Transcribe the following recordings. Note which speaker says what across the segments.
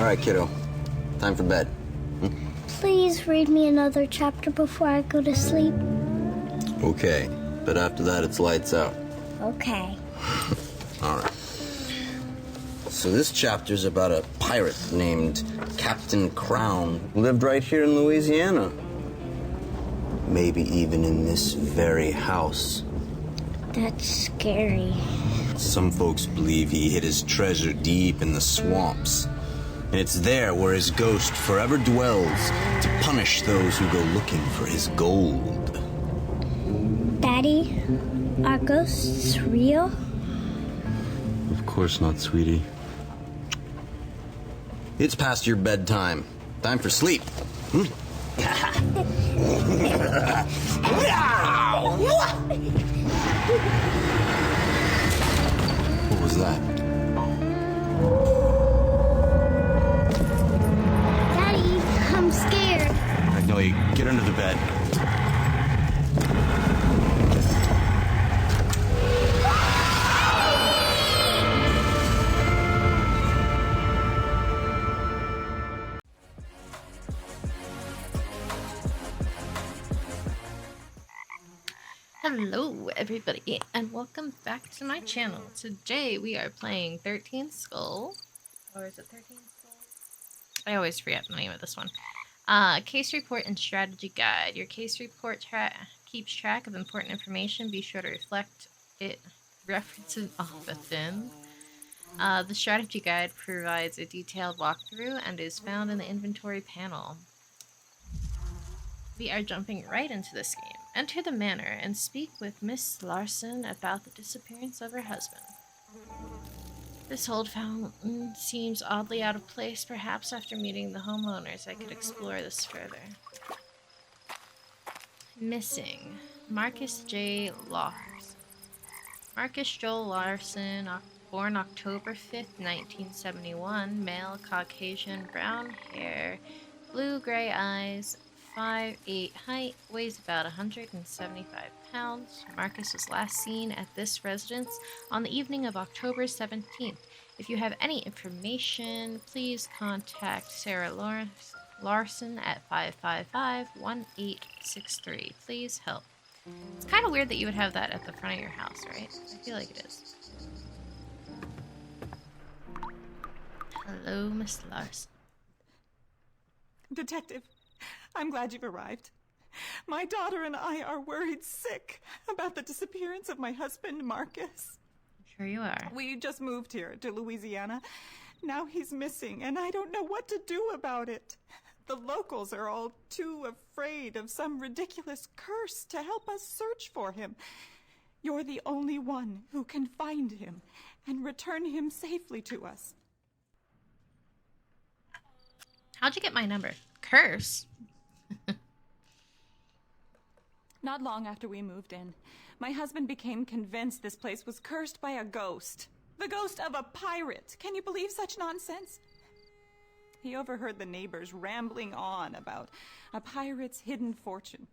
Speaker 1: All right, kiddo. Time for bed.
Speaker 2: Please read me another chapter before I go to sleep.
Speaker 1: Okay, but after that, it's lights out.
Speaker 2: Okay.
Speaker 1: All right. So this chapter's about a pirate named Captain Crown who lived right here in Louisiana. Maybe even in this very house.
Speaker 2: That's scary.
Speaker 1: Some folks believe he hid his treasure deep in the swamps. And it's there where his ghost forever dwells to punish those who go looking for his gold.
Speaker 2: Daddy, are ghosts real?
Speaker 1: Of course not, sweetie. It's past your bedtime. Time for sleep. What was that?
Speaker 2: Daddy, I'm scared.
Speaker 1: Magnolia, get under the bed.
Speaker 3: Hello everybody and welcome back to my channel. Today we are playing 13th Skull. Or is it 13th Skull? I always forget the name of this one. Case report and strategy guide. Your case report keeps track of important information. Be sure to reflect it references often. The strategy guide provides a detailed walkthrough and is found in the inventory panel. We are jumping right into this game. Enter the manor and speak with Miss Larson about the disappearance of her husband. This old fountain seems oddly out of place. Perhaps after meeting the homeowners, I could explore this further. Missing. Marcus J. Larson. Marcus Joel Larson, born October 5th, 1971, male, Caucasian, brown hair, blue-gray eyes, 5'8" height, weighs about 175 pounds. Marcus was last seen at this residence on the evening of October 17th. If you have any information, please contact Sarah Larson at 555-1863. Please help. It's kind of weird that you would have that at the front of your house, right? I feel like it is. Hello, Miss Larson.
Speaker 4: Detective, I'm glad you've arrived. My daughter and I are worried sick about the disappearance of my husband, Marcus.
Speaker 3: Sure you are.
Speaker 4: We just moved here to Louisiana. Now he's missing, and I don't know what to do about it. The locals are all too afraid of some ridiculous curse to help us search for him. You're the only one who can find him and return him safely to us.
Speaker 3: How'd you get my number? Curse?
Speaker 4: Not long after we moved in, my husband became convinced this place was cursed by a ghost. The ghost of a pirate. Can you believe such nonsense? He overheard the neighbors rambling on about a pirate's hidden fortune.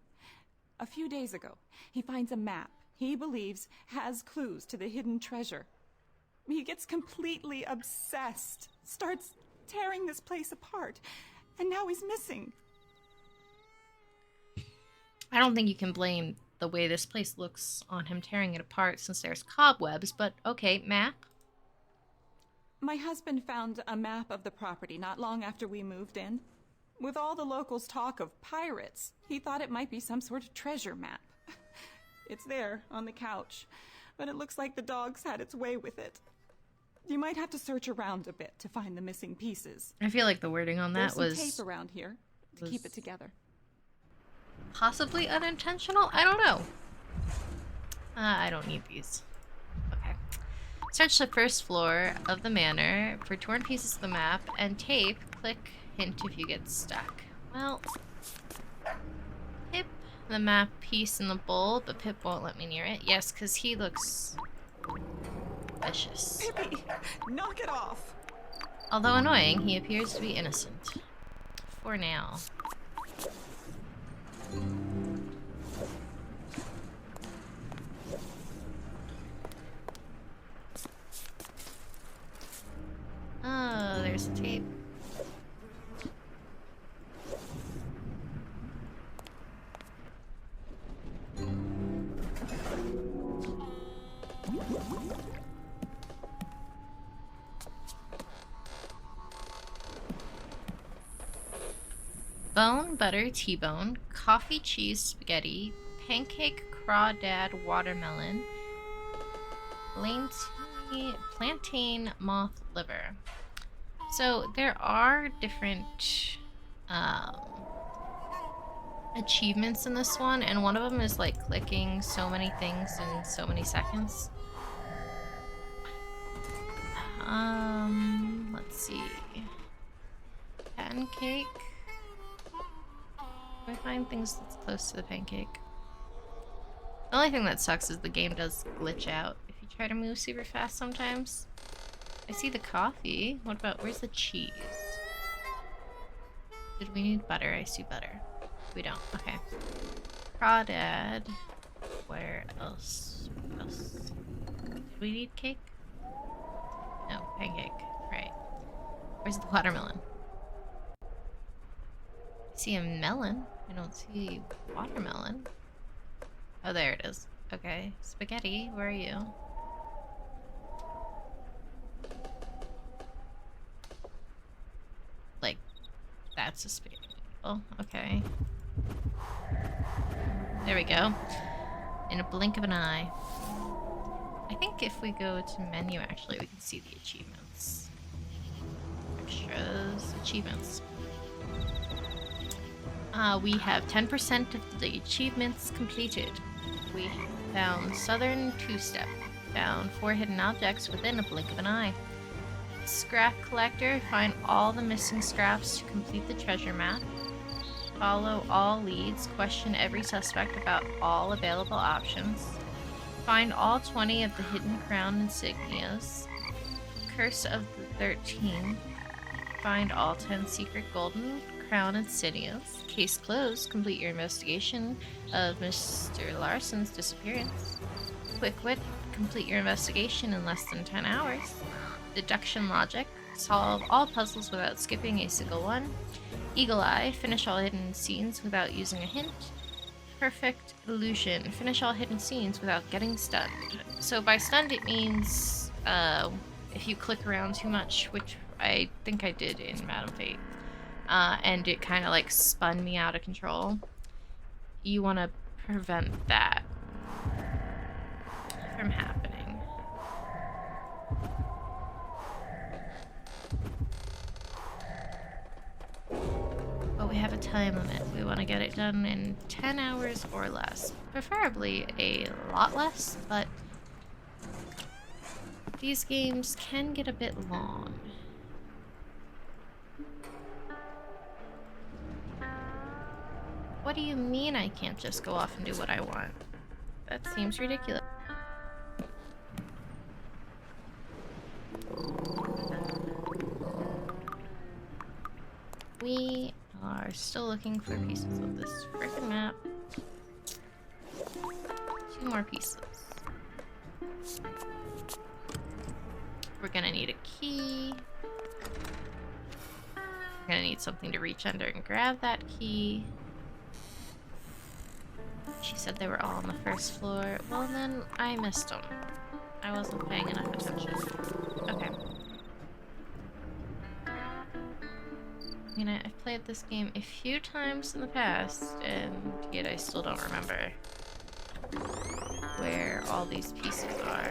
Speaker 4: A few days ago, he finds a map he believes has clues to the hidden treasure. He gets completely obsessed, starts tearing this place apart, and now he's missing.
Speaker 3: I don't think you can blame the way this place looks on him tearing it apart since there's cobwebs, but okay, map?
Speaker 4: My husband found a map of the property not long after we moved in. With all the locals' talk of pirates, he thought it might be some sort of treasure map. It's there, on the couch, but it looks like the dog's had its way with it. You might have to search around a bit to find the missing pieces.
Speaker 3: I feel like the wording on that
Speaker 4: There's
Speaker 3: was...
Speaker 4: some tape around here to keep it together.
Speaker 3: Possibly unintentional? I don't know. I don't need these. Okay. Search the first floor of the manor for torn pieces of the map and tape. Click hint if you get stuck. Well, Pip the map piece in the bowl, but Pip won't let me near it. Yes, because he looks vicious.
Speaker 4: Pippi, knock it off!
Speaker 3: Although annoying, he appears to be innocent. For now. Oh, there's a tape. bone, butter, T-bone, coffee, cheese, spaghetti, pancake, crawdad, watermelon, plantain, moth, liver. So there are different achievements in this one, and one of them is like clicking so many things in so many seconds. Let's see. Pancake. Can we find things that's close to the pancake? The only thing that sucks is the game does glitch out if you try to move super fast sometimes. I see the coffee. What about, where's the cheese? Did we need butter? I see butter. We don't. Okay. Crawdad. Where else? What else? Did we need cake? No, pancake. Right. Where's the watermelon? I see a melon. I don't see watermelon. Oh, there it is. Okay. Spaghetti, where are you? Like, that's a spaghetti. Oh, okay. There we go. In a blink of an eye. I think if we go to menu, actually, we can see the achievements. Extras, achievements. We have 10% of the achievements completed. We found Southern Two-Step. Found 4 hidden objects within a blink of an eye. Scrap collector. Find all the missing scraps to complete the treasure map. Follow all leads. Question every suspect about all available options. Find all 20 of the hidden crown insignias. Curse of the 13. Find all 10 secret golden crown insignias. Case closed. Complete your investigation of Mr. Larson's disappearance. Quick wit. Complete your investigation in less than 10 hours. Deduction logic. Solve all puzzles without skipping a single one. Eagle eye. Finish all hidden scenes without using a hint. Perfect illusion. Finish all hidden scenes without getting stunned. So by stunned it means if you click around too much, which I think I did in Madam Fate, and it kind of like spun me out of control. You want to prevent that from happening. But we have a time limit. We want to get it done in 10 hours or less. Preferably a lot less, but these games can get a bit long. What do you mean I can't just go off and do what I want? That seems ridiculous. We are still looking for pieces of this frickin' map. 2 more pieces. We're gonna need a key. We're gonna need something to reach under and grab that key. She said they were all on the first floor. Well, then I missed them. I wasn't paying enough attention. Okay. I mean, I've played this game a few times in the past, and yet I still don't remember where all these pieces are.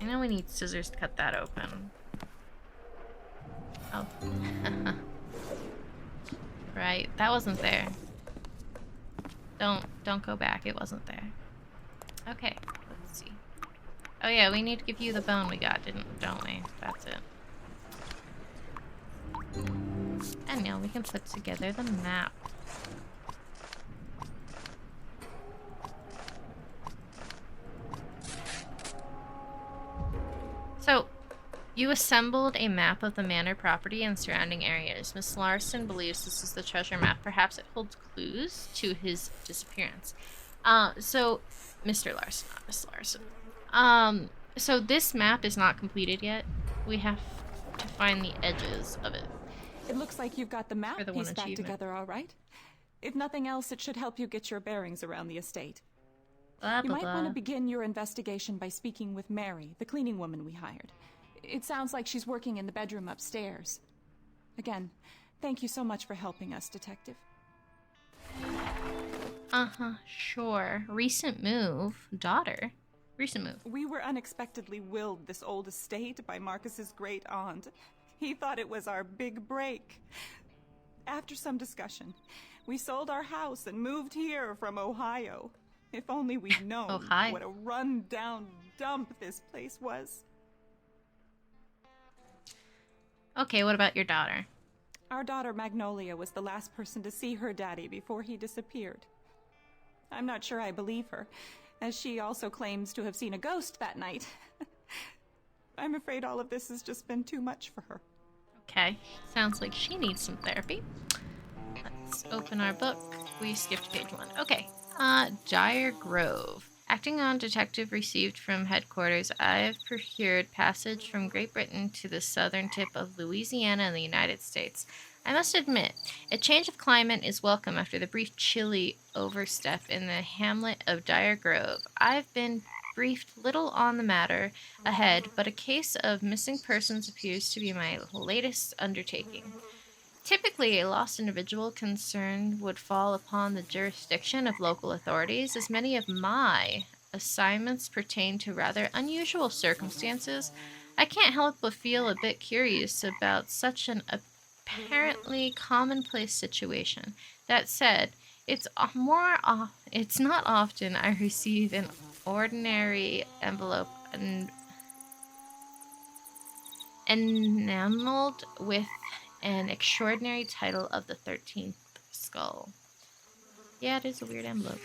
Speaker 3: I know we need scissors to cut that open. Oh. Right, that wasn't there. Don't go back, it wasn't there. Okay, let's see. Oh yeah, we need to give you the bone we got, don't we? That's it. And now we can put together the map. So, you assembled a map of the manor property and surrounding areas. Miss Larson believes this is the treasure map. Perhaps it holds clues to his disappearance. So, Mr. Larson, not Miss Larson. So this map is not completed yet. We have to find the edges of it.
Speaker 4: It looks like you've got the map pieced back together all right. If nothing else, it should help you get your bearings around the estate.
Speaker 3: Blah, blah,
Speaker 4: you might
Speaker 3: blah.
Speaker 4: want to begin your investigation by speaking with Mary, the cleaning woman we hired. It sounds like she's working in the bedroom upstairs. Again, thank you so much for helping us, Detective.
Speaker 3: Sure. Recent move. Daughter. Recent move.
Speaker 4: We were unexpectedly willed this old estate by Marcus's great aunt. He thought it was our big break. After some discussion, we sold our house and moved here from Ohio. If only we'd known
Speaker 3: Ohio.
Speaker 4: what a run-down dump this place was.
Speaker 3: Okay, what about your daughter?
Speaker 4: Our daughter Magnolia was the last person to see her daddy before he disappeared. I'm not sure I believe her, as she also claims to have seen a ghost that night. I'm afraid all of this has just been too much for her.
Speaker 3: Okay, sounds like she needs some therapy. Let's open our book. We skipped page 1. Okay, Dyer Grove. Acting on detective received from headquarters, I've procured passage from Great Britain to the southern tip of Louisiana in the United States. I must admit, a change of climate is welcome after the brief chilly overstep in the hamlet of Dyer Grove. I've been briefed little on the matter ahead, but a case of missing persons appears to be my latest undertaking. Typically, a lost individual concerned would fall upon the jurisdiction of local authorities, as many of my assignments pertain to rather unusual circumstances. I can't help but feel a bit curious about such an apparently commonplace situation. That said, it's not often I receive an ordinary envelope enameled with an extraordinary title of the 13th skull. Yeah, it is a weird envelope.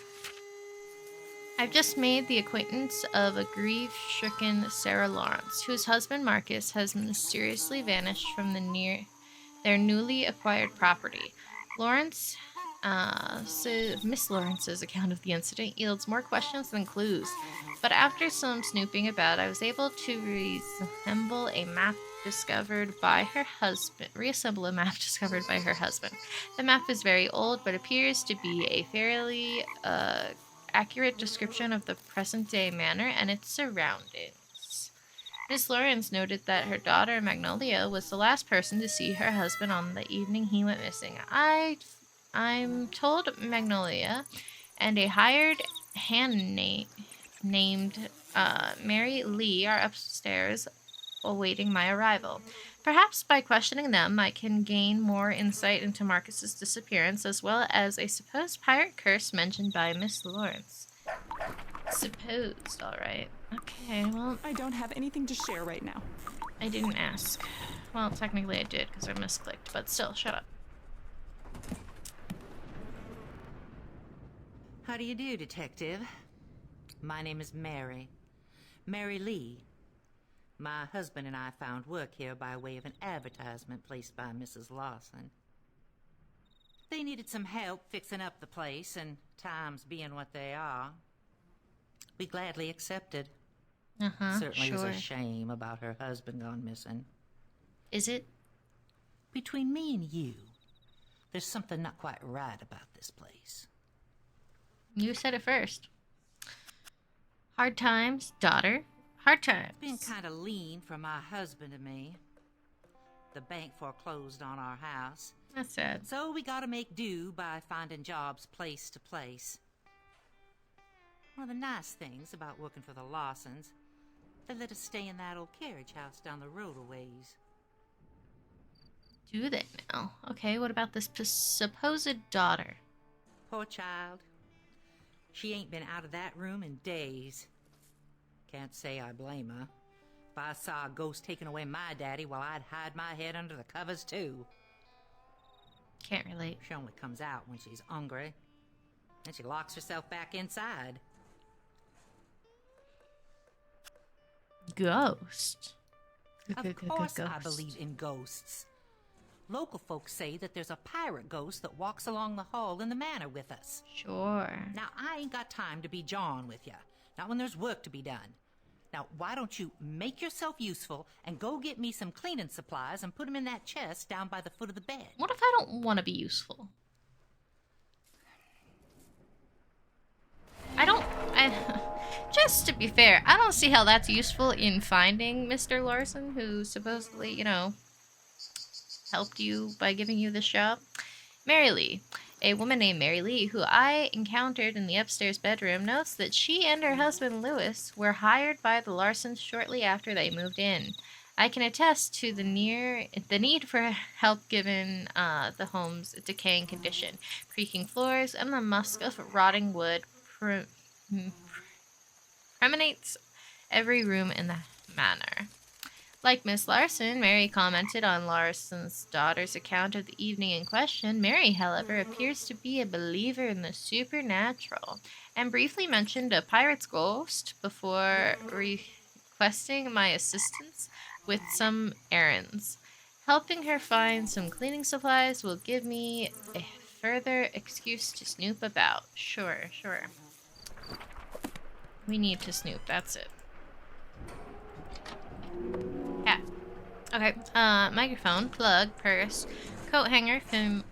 Speaker 3: I've just made the acquaintance of a grief-stricken Sarah Lawrence, whose husband Marcus has mysteriously vanished from their newly acquired property. Miss Lawrence's account of the incident yields more questions than clues, but after some snooping about, I was able to reassemble a map discovered by her husband. The map is very old, but appears to be a fairly accurate description of the present-day manor and its surroundings. Miss Lawrence noted that her daughter Magnolia was the last person to see her husband on the evening he went missing. I'm told Magnolia and a hired hand named Mary Lee are upstairs awaiting my arrival. Perhaps by questioning them, I can gain more insight into Marcus's disappearance, as well as a supposed pirate curse mentioned by Miss Lawrence. Supposed, alright. Okay, well...
Speaker 4: I don't have anything to share right now.
Speaker 3: I didn't ask. Well, technically I did, because I misclicked, but still, shut up.
Speaker 5: How do you do, Detective? My name is Mary. Mary Lee. My husband and I found work here by way of an advertisement placed by Mrs. Lawson. They needed some help fixing up the place, and times being what they are, we gladly accepted. Certainly
Speaker 3: sure.
Speaker 5: was a shame about her husband gone missing.
Speaker 3: Is it?
Speaker 5: Between me and you, there's something not quite right about this place.
Speaker 3: You said it first. Hard times, daughter. Hard times.
Speaker 5: Been kind of lean for my husband and me. The bank foreclosed on our house.
Speaker 3: That's sad.
Speaker 5: So we gotta make do by finding jobs place to place. One of the nice things about working for the Lawsons, they let us stay in that old carriage house down the road a ways.
Speaker 3: Do they now? Okay, what about this supposed daughter?
Speaker 5: Poor child. She ain't been out of that room in days. Can't say I blame her. If I saw a ghost taking away my daddy, well, I'd hide my head under the covers, too.
Speaker 3: Can't relate.
Speaker 5: She only comes out when she's hungry. Then she locks herself back inside.
Speaker 3: Ghost.
Speaker 5: Of course I
Speaker 3: Ghost.
Speaker 5: believe in ghosts. Local folks say that there's a pirate ghost that walks along the hall in the manor with us.
Speaker 3: Sure.
Speaker 5: Now, I ain't got time to be jawing with you. Not when there's work to be done. Now, why don't you make yourself useful and go get me some cleaning supplies and put them in that chest down by the foot of the bed?
Speaker 3: What if I don't want to be useful? just to be fair, I don't see how that's useful in finding Mr. Larson, who supposedly, you know, helped you by giving you this job. Mary Lee. A woman named Mary Lee, who I encountered in the upstairs bedroom, notes that she and her husband Lewis were hired by the Larsons shortly after they moved in. I can attest to the need for help given the home's decaying condition, creaking floors, and the musk of rotting wood permeates every room in the manor. Like Miss Larson, Mary commented on Larson's daughter's account of the evening in question. Mary, however, appears to be a believer in the supernatural, and briefly mentioned a pirate's ghost before requesting my assistance with some errands. Helping her find some cleaning supplies will give me a further excuse to snoop about. Sure. We need to snoop, that's it. Yeah. Okay, microphone, plug, purse, coat hanger, film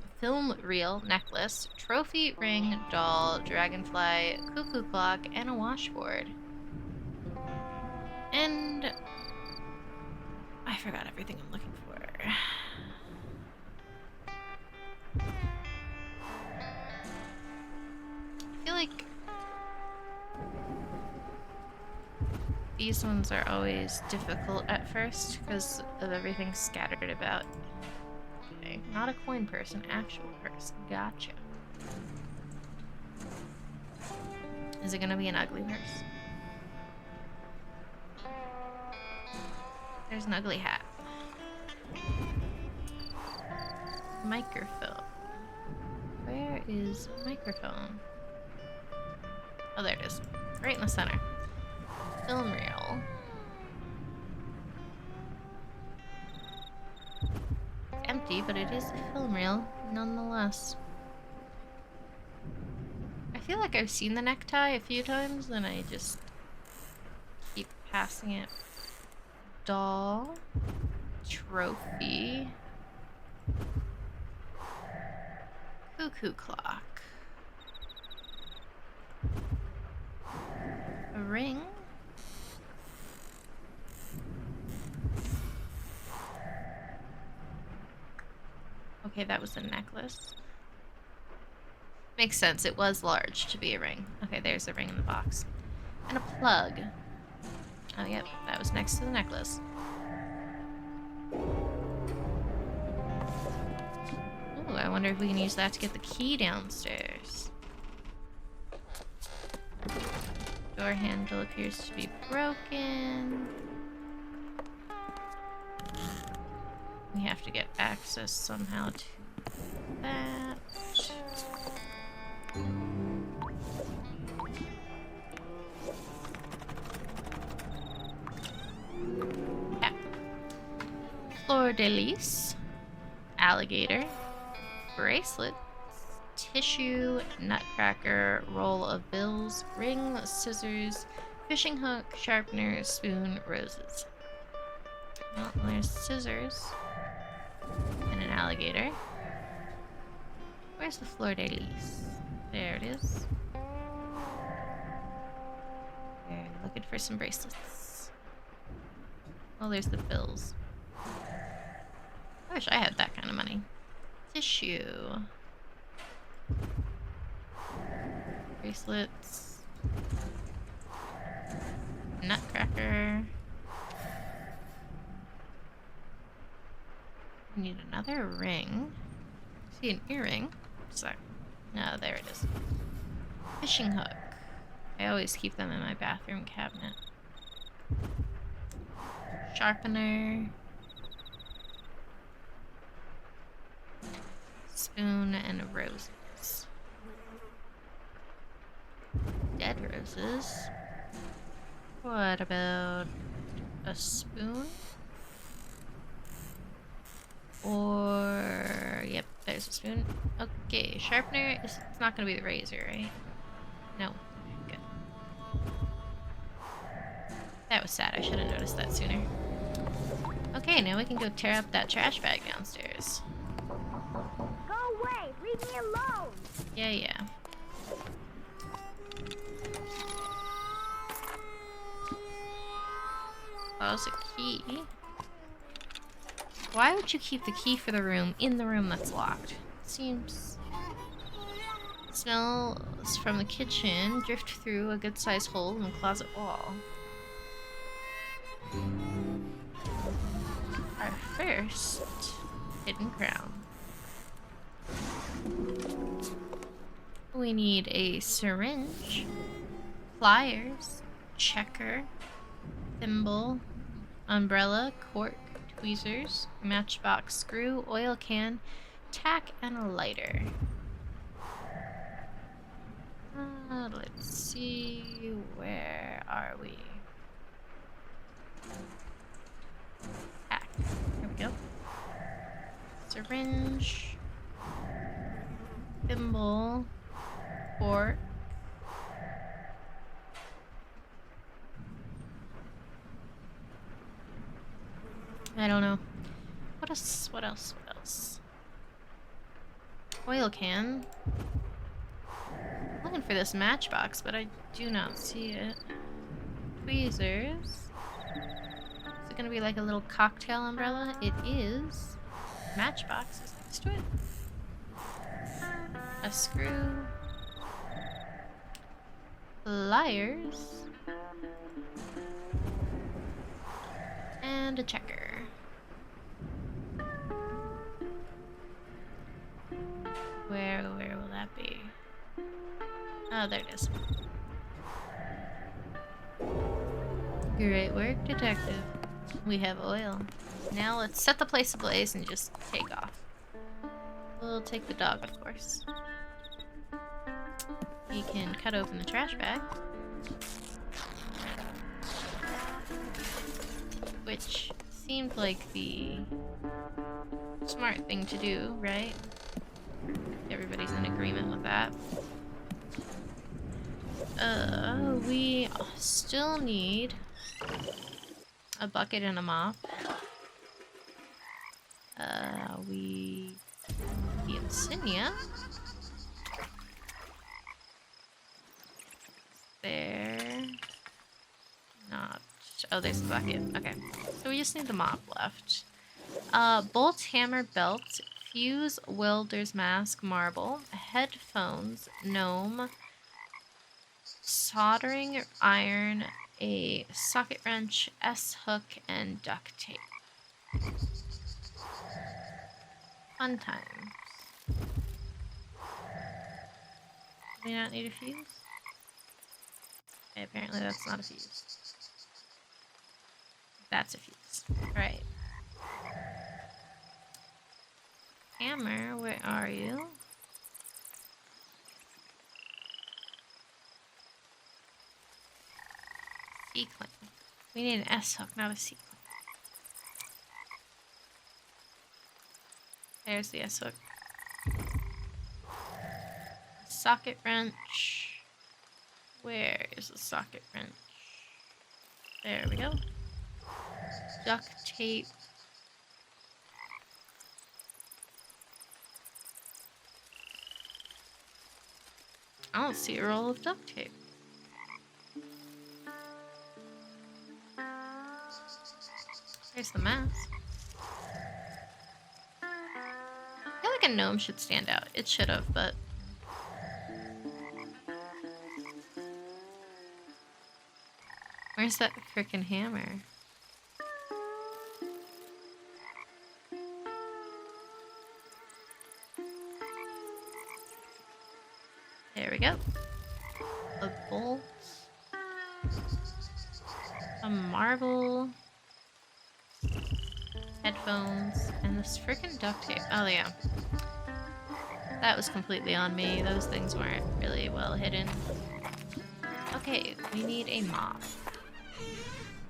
Speaker 3: reel, necklace, trophy, ring, doll, dragonfly, cuckoo clock, and a washboard. And I forgot everything I'm looking for. I feel like these ones are always difficult at first because of everything scattered about. Okay, not a coin purse, an actual purse. Gotcha. Is it gonna be an ugly purse? There's an ugly hat. Microphone. Where is microphone? Oh, there it is. Right in the center. Film reel. It's empty, but it is a film reel nonetheless. I feel like I've seen the necktie a few times and I just keep passing it. Doll. Trophy. Cuckoo clock. A ring. Okay, that was a necklace. Makes sense, it was large to be a ring. Okay, there's a ring in the box. And a plug. Oh, yep, that was next to the necklace. Ooh, I wonder if we can use that to get the key downstairs. Door handle appears to be broken. We have to get access somehow to that. Yeah. Fleur de lis. Alligator. Bracelet. Tissue. Nutcracker. Roll of bills. Ring. Scissors. Fishing hook. Sharpener. Spoon. Roses. Well, there's scissors. And an alligator. Where's the fleur de lis? There it is. We're looking for some bracelets. Oh, there's the bills. I wish I had that kind of money. Tissue. Bracelets. Nutcracker. We need another ring. See an earring. So, no, there it is. Fishing hook. I always keep them in my bathroom cabinet. Sharpener. Spoon and roses. Dead roses. What about a spoon? Or, yep, there's a spoon. Okay, sharpener. It's not gonna be the razor, right? No. Good. That was sad. I should have noticed that sooner. Okay, now we can go tear up that trash bag downstairs.
Speaker 2: Go away! Leave me alone!
Speaker 3: Yeah. How's a key? Why would you keep the key for the room in the room that's locked? Seems... Smells from the kitchen drift through a good-sized hole in the closet wall. Our first hidden crown. We need a syringe, pliers, checker, thimble, umbrella, cork, tweezers, matchbox screw, oil can, tack, and a lighter. Let's see, where are we? Tack. Here we go. Syringe, thimble, cork. I don't know. What else? What else? What else? Oil can. I'm looking for this matchbox, but I do not see it. Tweezers. Is it gonna be like a little cocktail umbrella? It is. Matchbox is next to it. A screw. Pliers. And a checker. Where will that be? Oh, there it is. Great work, detective. We have oil. Now let's set the place ablaze and just take off. We'll take the dog, of course. You can cut open the trash bag. Which seemed like the smart thing to do, right? Everybody's in agreement with that. We still need a bucket and a mop. The insignia. There. Not. Oh, there's the bucket. Okay. So we just need the mop left. Bolt, hammer, belt, fuse, welder's mask, marble, headphones, gnome, soldering iron, a socket wrench, S-hook, and duct tape. Fun times. Do we not need a fuse? Okay, apparently that's not a fuse. That's a fuse. Alright. Hammer, where are you? C-clamp. We need an S-hook, not a C-clamp. There's the S-hook. Socket wrench. Where is the socket wrench? There we go. Duct tape. I don't see a roll of duct tape. There's the mask. I feel like a gnome should stand out. It should have, but... Where's that frickin' hammer? There we go. A bolt. A marble. Headphones. And this frickin' duct tape. Oh, yeah. That was completely on me. Those things weren't really well hidden. Okay, we need a mop.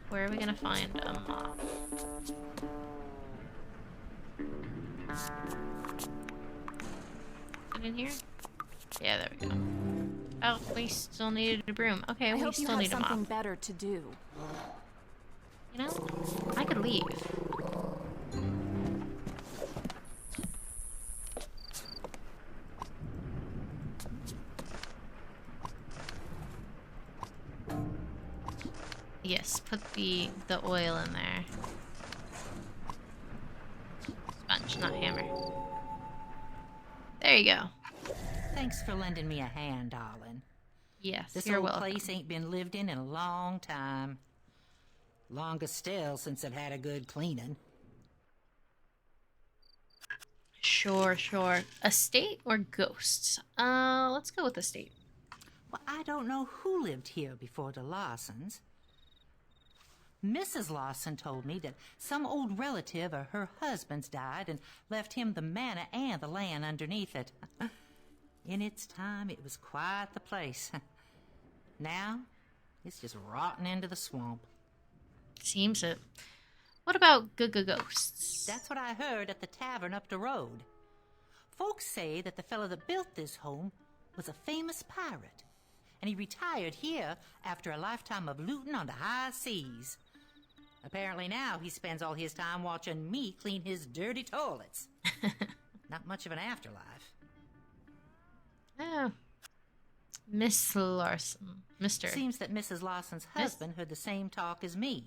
Speaker 3: Where are we gonna find a mop? Is it in here? Yeah, there we go. Oh, we still needed a broom. Okay, we still need a mop.
Speaker 4: Something better to do.
Speaker 3: You know, I could leave. Yes, put the oil in there. Sponge, not hammer. There you go.
Speaker 5: Thanks for lending me a hand, darling.
Speaker 3: Yes,
Speaker 5: This
Speaker 3: you're
Speaker 5: old
Speaker 3: welcome.
Speaker 5: place ain't been lived in a long time. Longest still since I've had a good cleaning.
Speaker 3: Sure. Estate or ghosts? Let's go with estate.
Speaker 5: Well, I don't know who lived here before the Lawsons. Mrs. Lawson told me that some old relative of her husband's died and left him the manor and the land underneath it. In its time, it was quite the place. Now, it's just rotting into the swamp.
Speaker 3: Seems it. What about ghosts?
Speaker 5: That's what I heard at the tavern up the road. Folks say that the fellow that built this home was a famous pirate, and he retired here after a lifetime of looting on the high seas. Apparently now he spends all his time watching me clean his dirty toilets. Not much of an afterlife.
Speaker 3: Oh. Miss Larson. Mr.
Speaker 5: Seems that Mrs. Lawson's husband heard the same talk as me.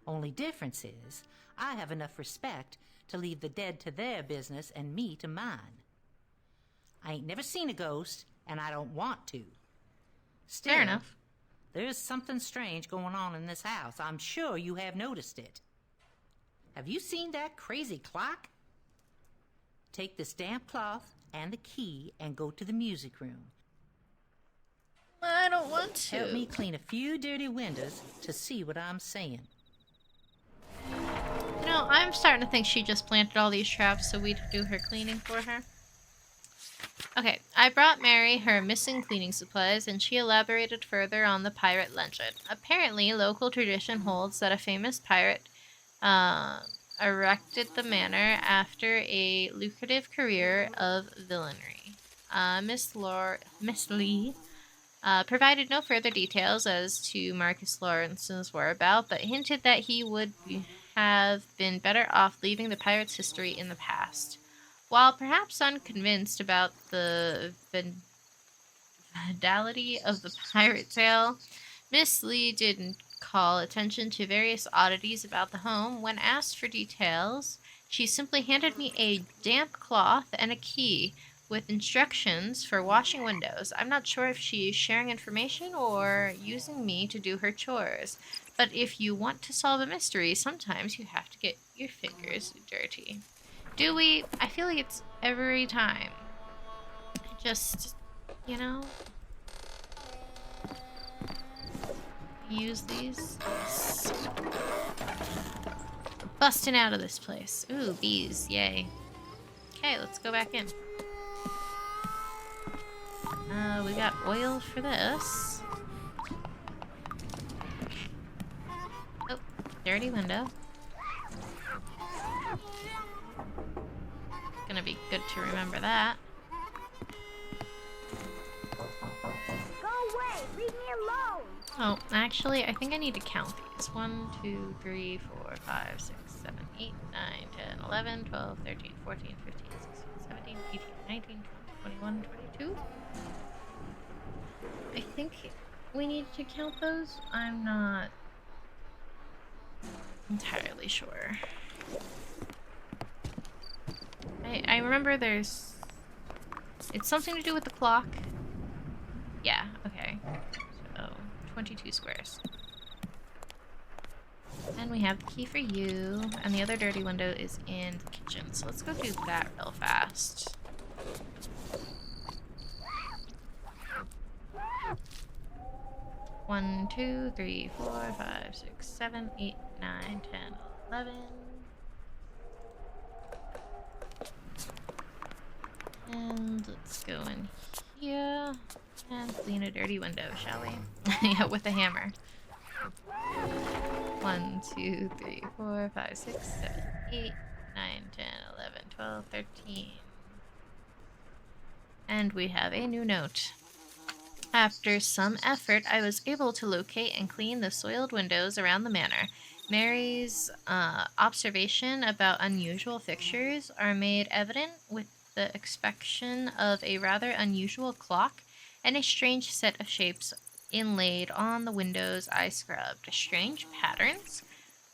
Speaker 5: Only difference is, I have enough respect to leave the dead to their business and me to mine. I ain't never seen a ghost, and I don't want to. Still,
Speaker 3: Fair enough.
Speaker 5: There's something strange going on in this house. I'm sure you have noticed it. Have you seen that crazy clock? Take this damp cloth and the key and go to the music room.
Speaker 3: I don't want to.
Speaker 5: Help me clean a few dirty windows to see what I'm saying.
Speaker 3: You know, I'm starting to think she just planted all these traps so we'd do her cleaning for her. Okay, I brought Mary her missing cleaning supplies, and she elaborated further on the pirate legend. Apparently, local tradition holds that a famous pirate erected the manor after a lucrative career of villainy. Miss Lee provided no further details as to Marcus Lawrence's whereabouts, but hinted that he would have been better off leaving the pirate's history in the past. While perhaps unconvinced about the validity of the pirate tale, Miss Lee didn't call attention to various oddities about the home. When asked for details, she simply handed me a damp cloth and a key with instructions for washing windows. I'm not sure if she's sharing information or using me to do her chores, but if you want to solve a mystery, sometimes you have to get your fingers dirty. Do we? I feel like it's every time. Just, you know, use these. We're busting out of this place. Ooh, bees, yay. Okay, let's go back in. We got oil for this. Oh, dirty window. Gonna be good to remember that.
Speaker 2: Go away! Leave me alone!
Speaker 3: Oh, actually, I think I need to count these. 1, 2, 3, 4, 5, 6, 7, 8, 9, 10, 11, 12, 13, 14, 15, 16, 17, 18, 19, 20, 21, 22. I think we need to count those. I'm not entirely sure. I remember there's... It's something to do with the clock. Yeah, okay. So, 22 squares. And we have the key for you, and the other dirty window is in the kitchen. So let's go do that real fast. One, 2, 3, 4, 5, 6, 7, 8, 9, 10, 11. And let's go in here and clean a dirty window, shall we? Yeah, with a hammer. 1, 2, 3, 4, 5, 6, 7, 8, 9, 10, 11, 12, 13. And we have a new note. After some effort, I was able to locate and clean the soiled windows around the manor. Mary's observation about unusual fixtures are made evident with the inspection of a rather unusual clock and a strange set of shapes inlaid on the windows I scrubbed. Strange patterns.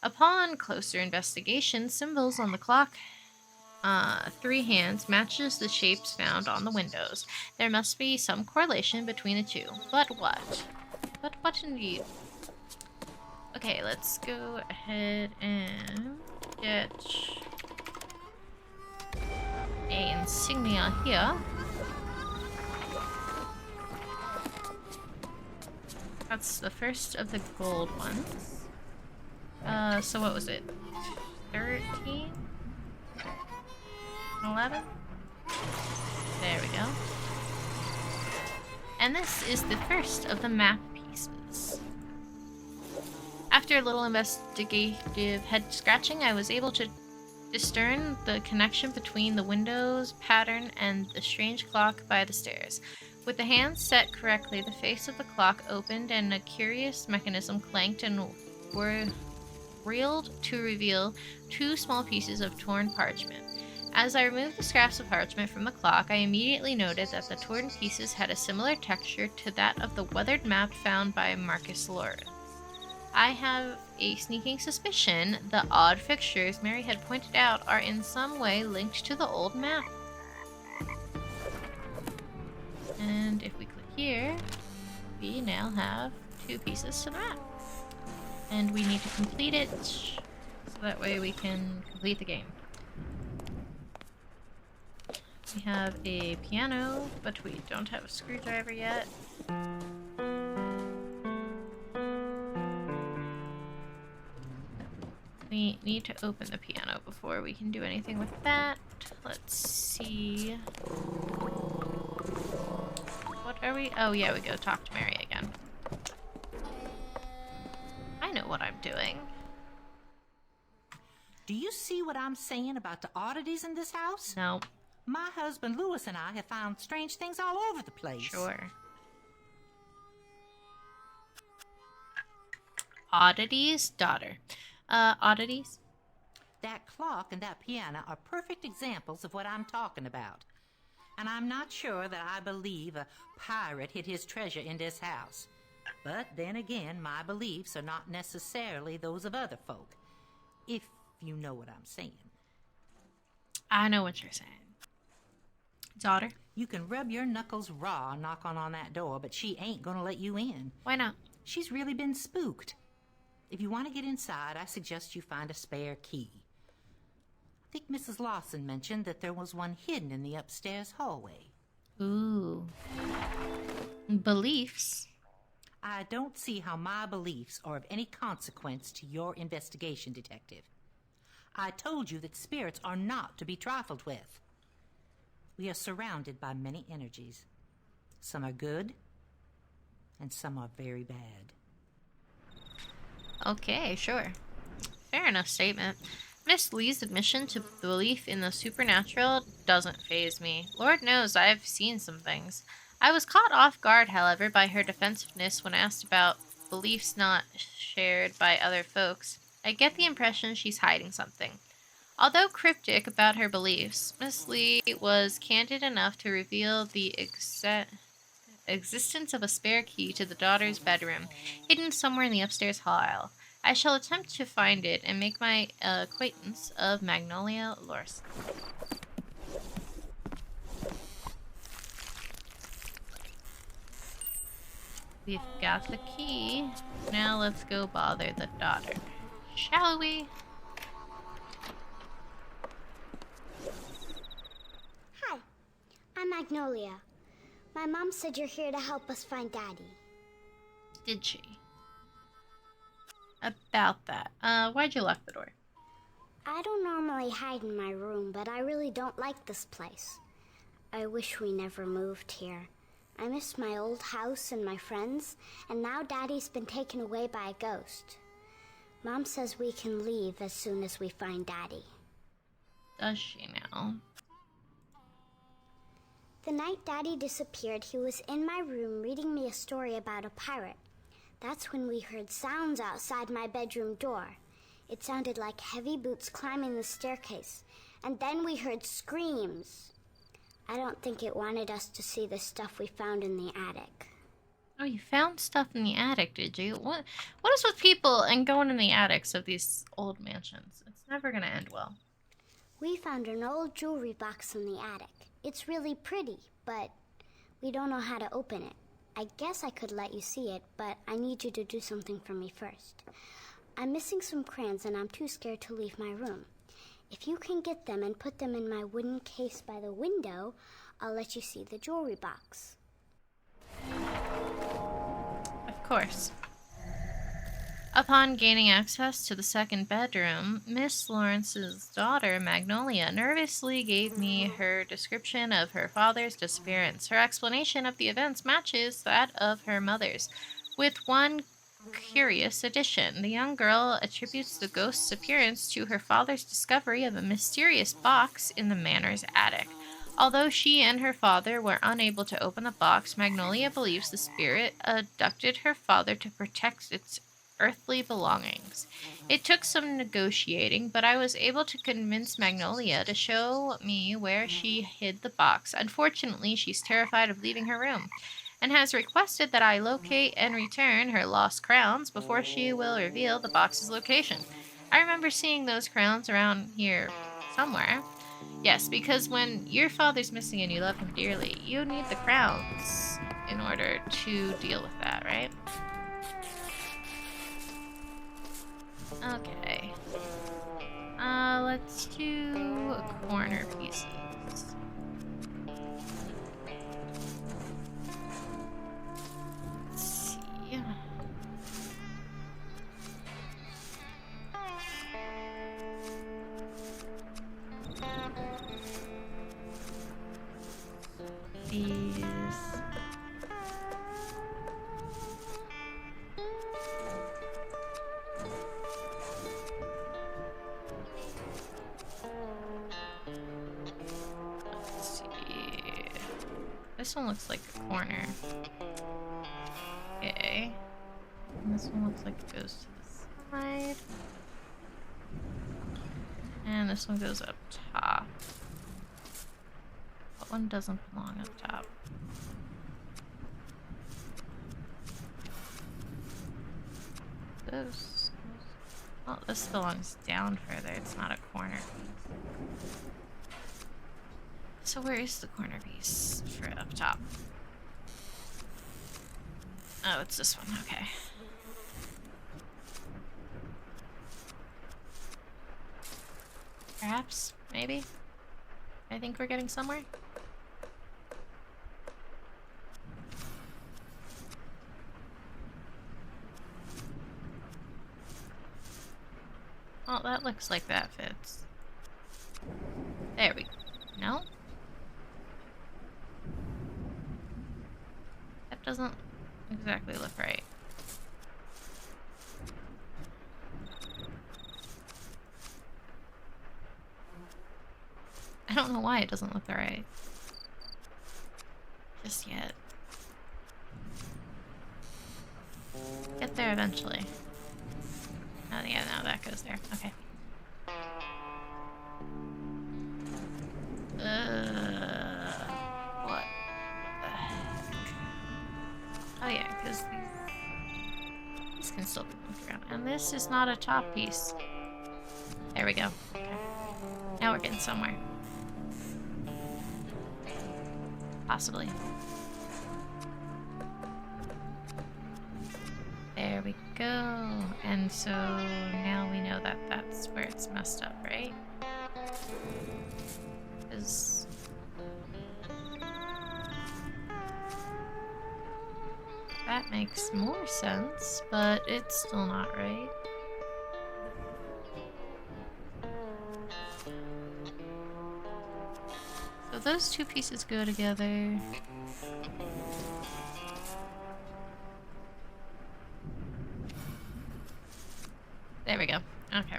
Speaker 3: Upon closer investigation, symbols on the clock, 3 hands, matches the shapes found on the windows. There must be some correlation between the two. But what? But what indeed? Okay, let's go ahead and get a insignia here. That's the first of the gold ones. So what was it? 13? 11? There we go. And this is the first of the map pieces. After a little investigative head scratching, I was able to discern the connection between the windows pattern and the strange clock by the stairs. With the hands set correctly, the face of the clock opened and a curious mechanism clanked and reeled to reveal 2 small pieces of torn parchment. As I removed the scraps of parchment from the clock, I immediately noted that the torn pieces had a similar texture to that of the weathered map found by Marcus Lawrence. I have a sneaking suspicion the odd fixtures Mary had pointed out are in some way linked to the old map. And if we click here, we now have 2 pieces to the map. And we need to complete it, so that way we can complete the game. We have a piano, but we don't have a screwdriver yet. We need to open the piano before we can do anything with that. Let's see. What are we? Oh yeah, we go talk to Mary again. I know what I'm doing.
Speaker 5: Do you see what I'm saying about the oddities in this house?
Speaker 3: No.
Speaker 5: My husband Louis and I have found strange things all over the place.
Speaker 3: Sure. Oddities? Daughter. Oddities?
Speaker 5: That clock and that piano are perfect examples of what I'm talking about. And I'm not sure that I believe a pirate hid his treasure in this house. But then again, my beliefs are not necessarily those of other folk. If you know what I'm saying.
Speaker 3: I know what you're saying. Daughter?
Speaker 5: You can rub your knuckles raw knocking on that door, but she ain't gonna let you in.
Speaker 3: Why not?
Speaker 5: She's really been spooked. If you want to get inside, I suggest you find a spare key. I think Mrs. Lawson mentioned that there was one hidden in the upstairs hallway.
Speaker 3: Ooh. Beliefs?
Speaker 5: I don't see how my beliefs are of any consequence to your investigation, Detective. I told you that spirits are not to be trifled with. We are surrounded by many energies. Some are good, and some are very bad.
Speaker 3: Okay, sure. Fair enough statement. Miss Lee's admission to belief in the supernatural doesn't faze me. Lord knows I've seen some things. I was caught off guard, however, by her defensiveness when asked about beliefs not shared by other folks. I get the impression she's hiding something. Although cryptic about her beliefs, Miss Lee was candid enough to reveal the existence of a spare key to the daughter's bedroom, hidden somewhere in the upstairs hall. I shall attempt to find it and make my acquaintance of Magnolia Lorson. We've got the key. Now let's go bother the daughter. Shall we?
Speaker 2: Hi, I'm Magnolia. My mom said you're here to help us find Daddy.
Speaker 3: Did she? About that. Why'd you lock the door?
Speaker 2: I don't normally hide in my room, but I really don't like this place. I wish we never moved here. I miss my old house and my friends, and now Daddy's been taken away by a ghost. Mom says we can leave as soon as we find Daddy.
Speaker 3: Does she now?
Speaker 2: The night Daddy disappeared, he was in my room reading me a story about a pirate. That's when we heard sounds outside my bedroom door. It sounded like heavy boots climbing the staircase, and then we heard screams. I don't think it wanted us to see the stuff we found in the attic.
Speaker 3: Oh, you found stuff in the attic, did you? What is with people and going in the attics of these old mansions? It's never gonna end well.
Speaker 2: We found an old jewelry box in the attic. It's really pretty, but we don't know how to open it. I guess I could let you see it, but I need you to do something for me first. I'm missing some crayons and I'm too scared to leave my room. If you can get them and put them in my wooden case by the window, I'll let you see the jewelry box.
Speaker 3: Of course. Upon gaining access to the second bedroom, Miss Lawrence's daughter, Magnolia, nervously gave me her description of her father's disappearance. Her explanation of the events matches that of her mother's, with one curious addition. The young girl attributes the ghost's appearance to her father's discovery of a mysterious box in the manor's attic. Although she and her father were unable to open the box, Magnolia believes the spirit abducted her father to protect its earthly belongings. It took some negotiating, but I was able to convince Magnolia to show me where she hid the box. Unfortunately, she's terrified of leaving her room, and has requested that I locate and return her lost crowns before she will reveal the box's location. I remember seeing those crowns around here somewhere. Yes, because when your father's missing and you love him dearly, you need the crowns in order to deal with that, right? Okay. Let's do corner pieces. Let's see. These. Let's see. This one looks like a corner. Okay. And this one looks like it goes to the side. And this one goes up top. That one doesn't belong up top. This. Oh, this belongs down further. It's not a corner piece. So where is the corner piece for up top? Oh, it's this one. Okay. Perhaps? Maybe? I think we're getting somewhere. Well, that looks like that fits. There we go. No? That doesn't exactly look right. I don't know why it doesn't look right. Just yet. Get there eventually. Oh yeah, no, that goes there. Okay. What the heck? Oh yeah, because these can still be moved around. And this is not a top piece. There we go. Okay. Now we're getting somewhere. Possibly. There we go. And so now we know that that's where it's messed up, right? Because that makes more sense, but it's still not right. So those two pieces go together. There we go. Okay.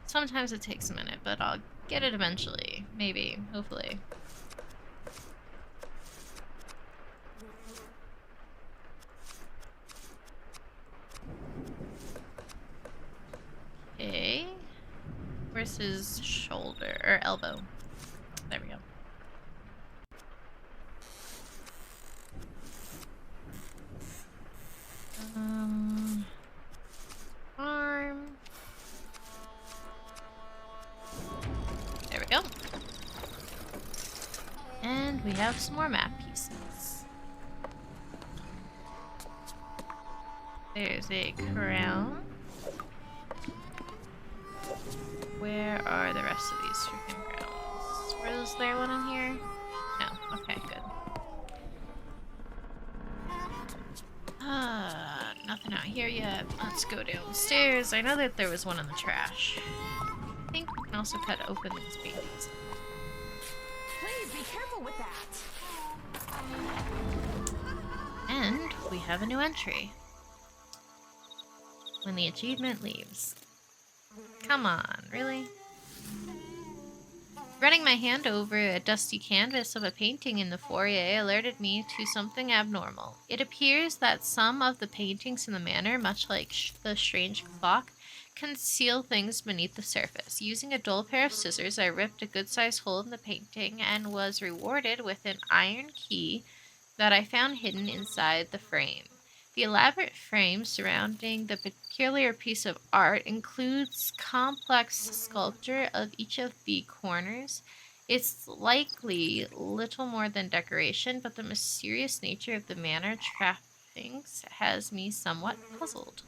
Speaker 3: Sometimes it takes a minute, but I'll get it eventually. Maybe. Hopefully. Okay. Where's his shoulder? Or elbow? There we go. have some more map pieces. There's a crown. Where are the rest of these freaking crowns? Was there one in here? No. Okay, good. Nothing out here yet. Let's go downstairs. I know that there was one in the trash. I think we can also cut open these paintings.
Speaker 4: Please be careful with that.
Speaker 3: And we have a new entry. When the achievement leaves. Come on, really? Running my hand over a dusty canvas of a painting in the foyer alerted me to something abnormal. It appears that some of the paintings in the manor, much like the strange clock, conceal things beneath the surface. Using a dull pair of scissors, I ripped a good-sized hole in the painting and was rewarded with an iron key that I found hidden inside the frame. The elaborate frame surrounding the peculiar piece of art includes complex sculpture of each of the corners. It's likely little more than decoration, but the mysterious nature of the manor trappings has me somewhat puzzled.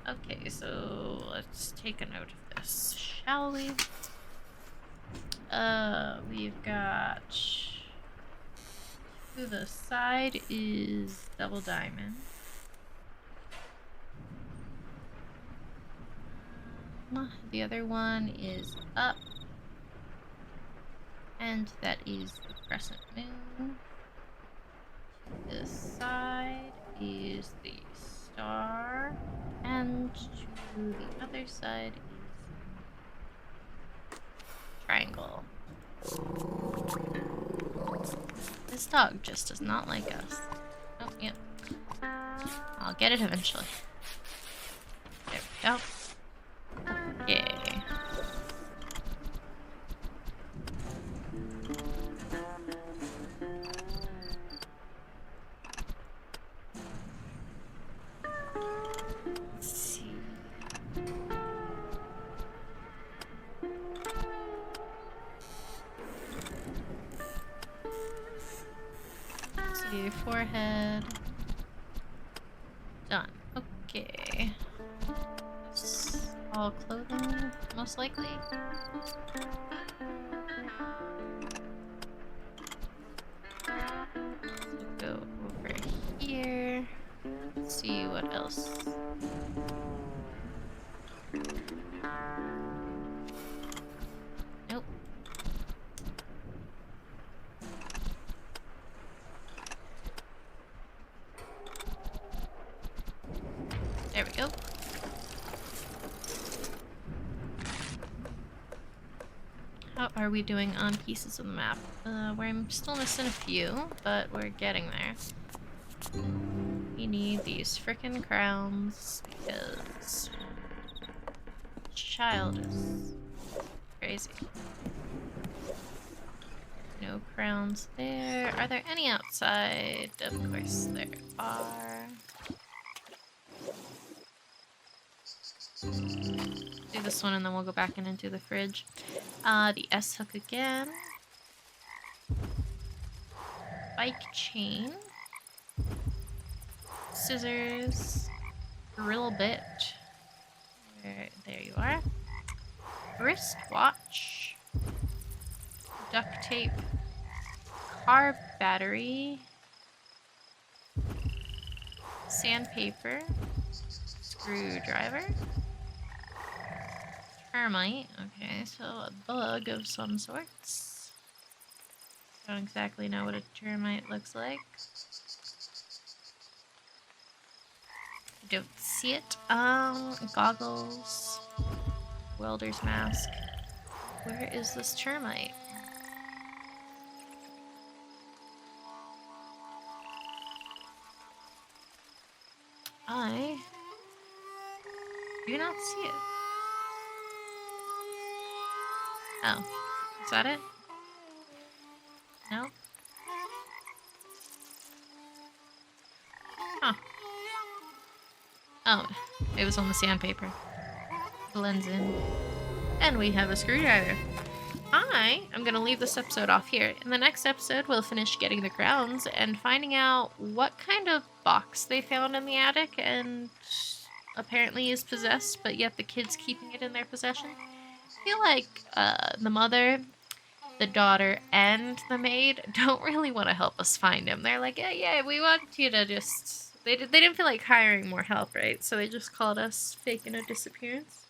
Speaker 3: Okay, so let's take a note of this, shall we? We've got... To the side is double diamond. The other one is up. And that is the crescent moon. To the side is the star. And to the other side is triangle. This dog just does not like us. Oh, yep. I'll get it eventually. There we go. Yay. Let's see. Your forehead. Done. Okay. All clothing, most likely. Go over here. See what else. Nope. There we go. How are we doing on pieces of the map? We're still missing a few, but we're getting there. We need these frickin' crowns because child is crazy. No crowns there. Are there any outside? Of course there are. Do this one and then we'll go back in and do the fridge. The S hook again. Bike chain. Scissors. Drill bit. There you are. Wristwatch. Duct tape. Car battery. Sandpaper. Screwdriver. Termite. Okay, so a bug of some sorts. Don't exactly know what a termite looks like. Don't see it. Goggles. Welder's mask. Where is this termite? I do not see it. Oh, is that it? No? Huh. Oh, it was on the sandpaper. Blends in. And we have a screwdriver. I I'm going to leave this episode off here. In the next episode, we'll finish getting the grounds and finding out what kind of box they found in the attic and apparently is possessed, but yet the kids keeping it in their possession. I feel like the mother, the daughter, and the maid don't really want to help us find him. They're like, yeah, we want you to just... They didn't feel like hiring more help, right? So they just called us faking a disappearance.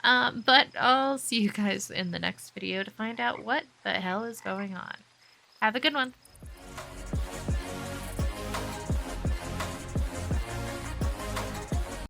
Speaker 3: But I'll see you guys in the next video to find out what the hell is going on. Have a good one.